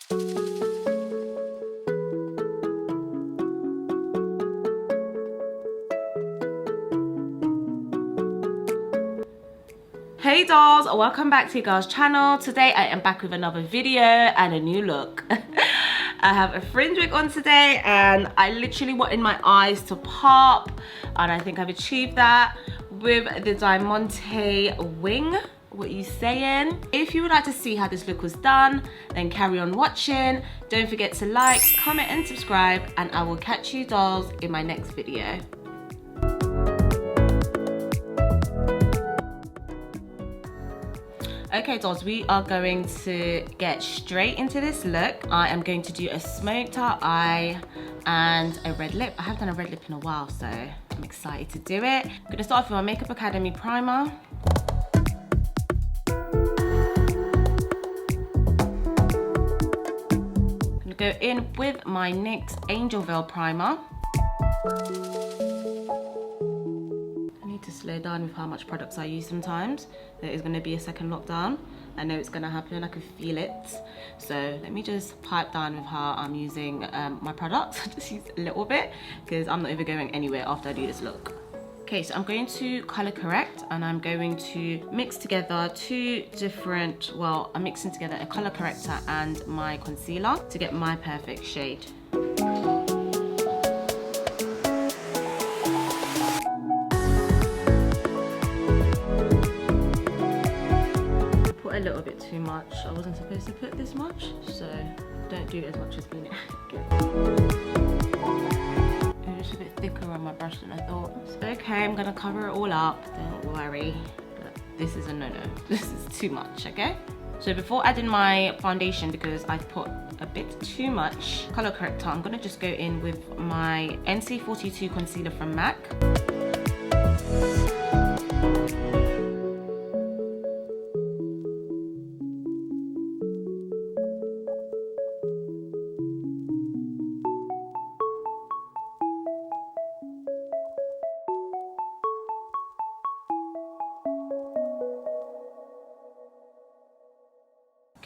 Hey dolls, welcome back to your girl's channel. Today I am back with another video and a new look. I have a fringe wig on today and I literally wanted my eyes to pop, and I think I've achieved that with the Diamante wing. What are you saying? If you would like to see how this look was done, then carry on watching. Don't forget to like, comment and subscribe, and I will catch you dolls in my next video. Okay dolls, we are going to get straight into this look. I am going to do a smoked out eye and a red lip. I haven't done a red lip in a while, so I'm excited to do it. I'm going to start off with my Makeup Academy primer. I'm going to go in with my NYX Angel Veil primer. To slow down with how much products I use sometimes. There is going to be a second lockdown. I know it's going to happen, I can feel it. So let me just pipe down with how I'm using my products. Just use a little bit because I'm not even going anywhere after I do this look. Okay, so I'm going to color correct and I'm going to mix together two different, well, I'm mixing together a color corrector and my concealer to get my perfect shade. A little bit too much. I wasn't supposed to put this much, so don't do as much as me. It was just a bit thicker on my brush than I thought. So, okay, I'm gonna cover it all up, don't worry, but this is a no-no. This is too much, okay? So before adding my foundation, because I put a bit too much color corrector, I'm gonna just go in with my NC42 concealer from MAC.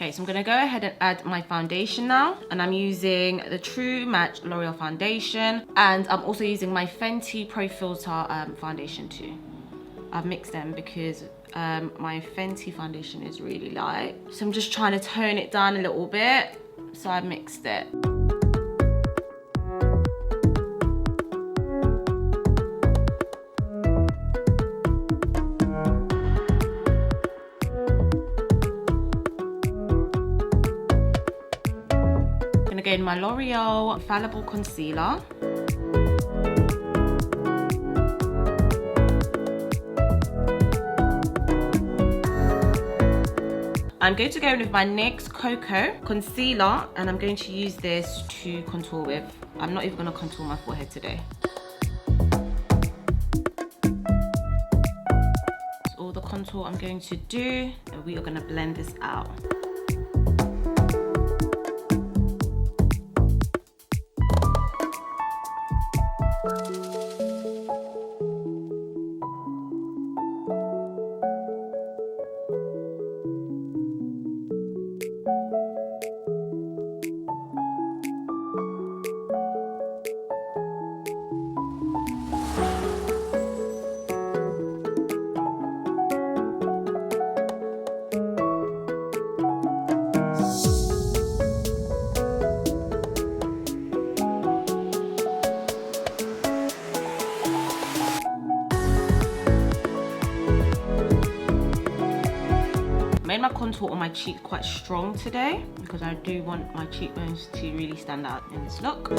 Okay, so I'm gonna go ahead and add my foundation now, and I'm using the True Match L'Oreal foundation, and I'm also using my Fenty Pro Filter foundation too. I've mixed them because my Fenty foundation is really light, so I'm just trying to tone it down a little bit, so I mixed it. In my L'Oreal Infallible concealer. I'm going to go in with my NYX Cocoa concealer, and I'm going to use this to contour with. I'm not even going to contour my forehead today. That's all the contour I'm going to do, and we are going to blend this out. Made my contour on my cheek quite strong today because I do want my cheekbones to really stand out in this look.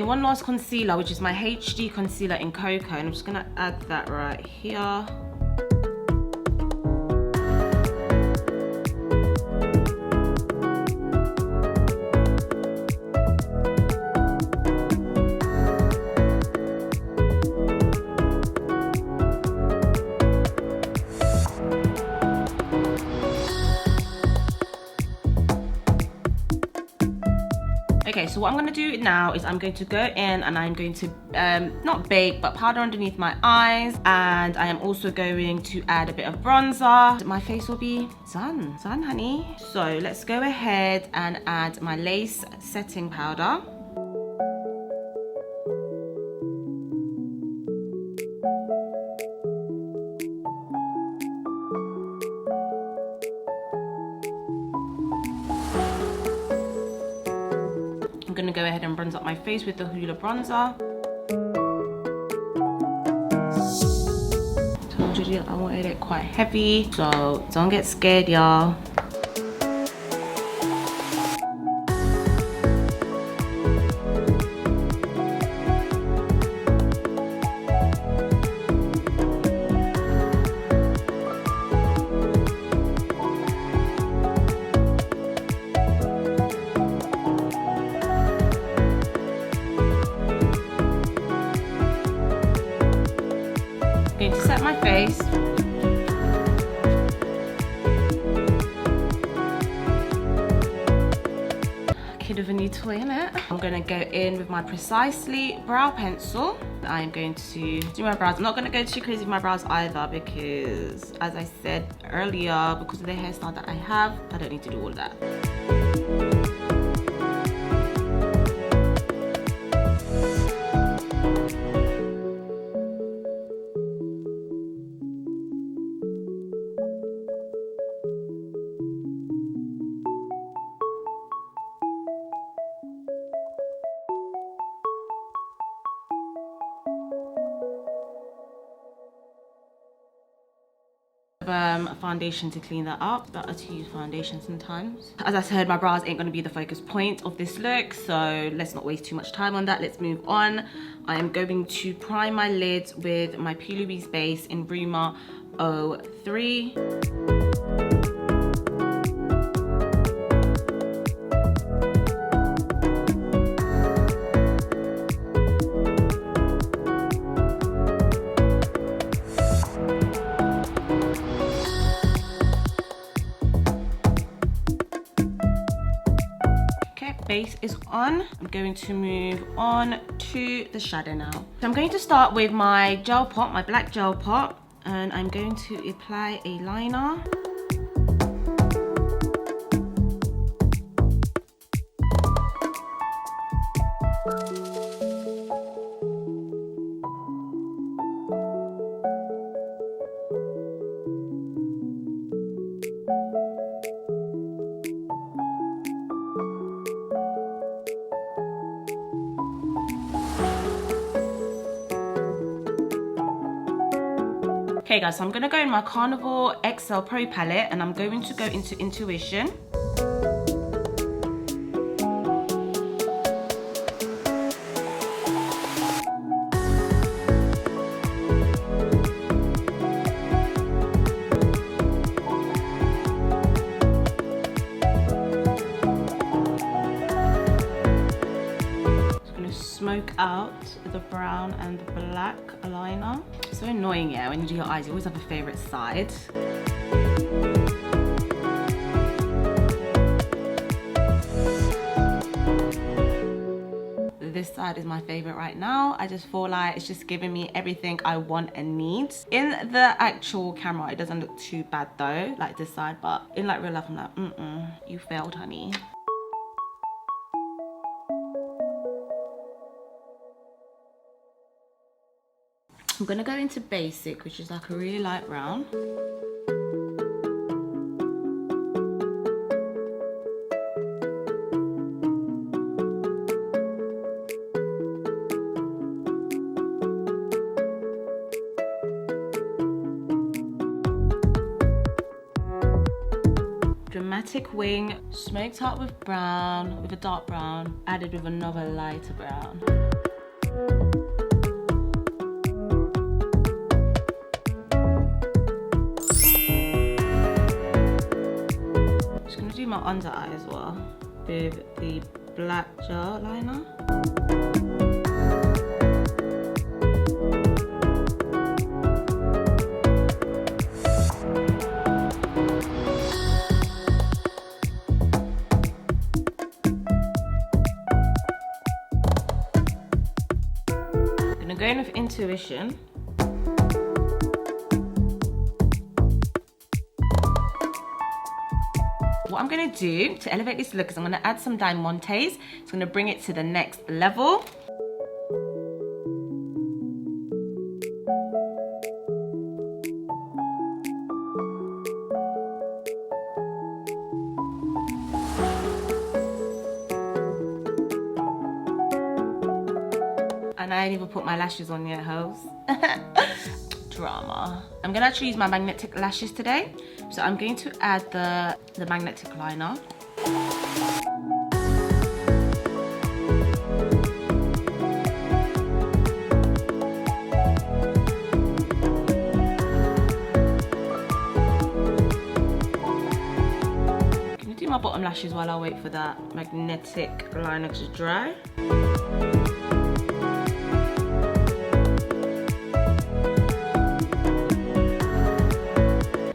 one last concealer, which is my HD concealer in Cocoa, and I'm just gonna add that right here. Okay, so what I'm gonna do now is I'm going to go in and I'm going to not bake but powder underneath my eyes, and I am also going to add a bit of bronzer. My face will be done, honey. So let's go ahead and add my lace setting powder. I'm gonna go ahead and bronze up my face with the Hoola bronzer. Told you I wanted it quite heavy, so don't get scared, y'all. Going to set my face. Kid of a new toy, innit? I'm gonna go in with my Precisely brow pencil. I am going to do my brows. I'm not gonna go too crazy with my brows either because, as I said earlier, because of the hairstyle that I have, I don't need to do all of that. Foundation to clean that up. Better to use foundation sometimes. As I said, my brows ain't going to be the focus point of this look, so let's not waste too much time on that. Let's move on. I am going to prime my lids with my PLouise base in Rumour 03. Base is on. I'm going to move on to the shadow now. So I'm going to start with my gel pot, my black gel pot, and I'm going to apply a liner. Okay guys, so I'm gonna go in my Carnival XL Pro palette and I'm going to go into Intuition. Smoke out the brown and the black eyeliner. It's so annoying, yeah, when you do your eyes, you always have a favorite side. This side is my favorite right now. I just feel like it's just giving me everything I want and need. In the actual camera, it doesn't look too bad though, like this side, but in like real life, I'm like, you failed, honey. I'm gonna go into Basic, which is like a really light brown. Dramatic Wing, smoked out with brown, with a dark brown, added with another lighter brown. under eye as well with the black gel liner. I'm going with Intuition. What I'm going to do to elevate this look is I'm going to add some Diamantes. It's going to bring it to the next level. And I ain't even put my lashes on yet, hoes. Drama. I'm gonna actually use my magnetic lashes today. So I'm going to add the magnetic liner. Can you do my bottom lashes while I wait for that magnetic liner to dry?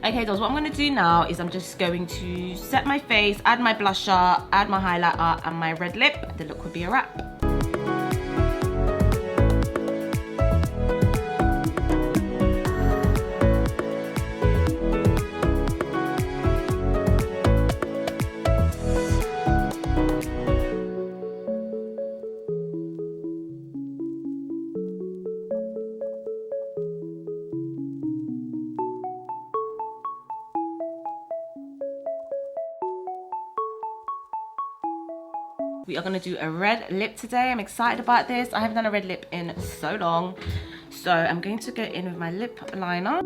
Okay, dolls, what I'm going to do now is I'm just going to set my face, add my blusher, add my highlighter and my red lip. The look would be a wrap. We are going to do a red lip today. I'm excited about this. I haven't done a red lip in so long. So I'm going to go in with my lip liner.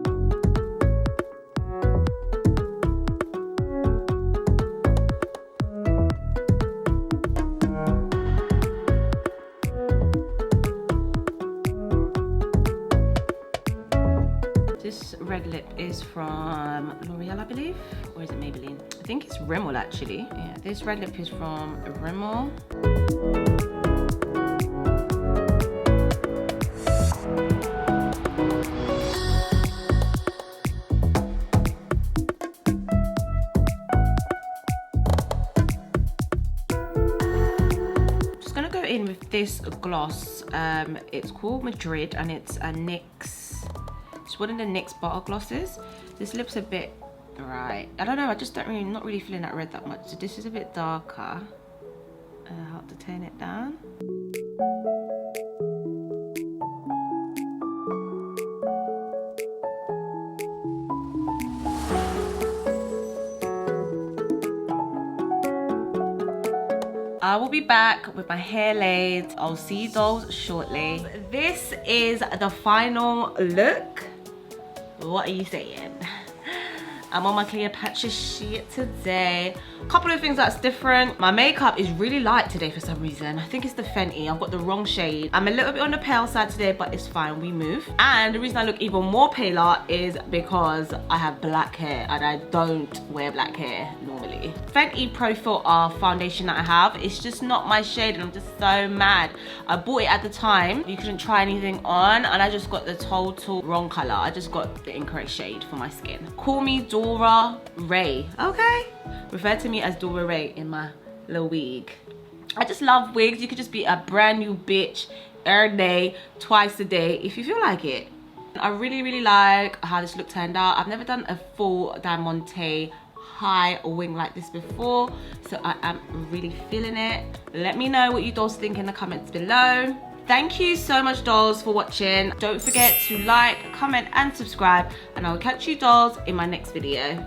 This red lip is from L'Oreal, I believe, or is it Maybelline? I think it's Rimmel actually. Yeah, this red lip is from Rimmel. Just gonna go in with this gloss. It's called Madrid and it's a NYX. It's one of the NYX bottle glosses. This lip's a bit bright. I don't know, I just not really feeling that red that much. So this is a bit darker. I'll have to turn it down. I will be back with my hair laid. I'll see you dolls shortly. This is the final look. What are you saying? I'm on my Cleopatra sheet today. Couple of things that's different. My makeup is really light today for some reason. I think it's the Fenty. I've got the wrong shade. I'm a little bit on the pale side today, but it's fine, we move. And the reason I look even more paler is because I have black hair and I don't wear black hair normally. Fenty Pro FILT'R foundation that I have, it's just not my shade and I'm just so mad. I bought it at the time. You couldn't try anything on and I just got the total wrong color. I just got the incorrect shade for my skin. Call me Dora Rae, okay? Refer to me as Dora Rae in my little wig. I just love wigs. You could just be a brand new bitch every day, twice a day if you feel like it. I really like how this look turned out. I've never done a full Diamante high wing like this before, so I am really feeling it. Let me know what you dolls think in the comments below. Thank you so much dolls for watching. Don't forget to like, comment and subscribe and I will catch you dolls in my next video.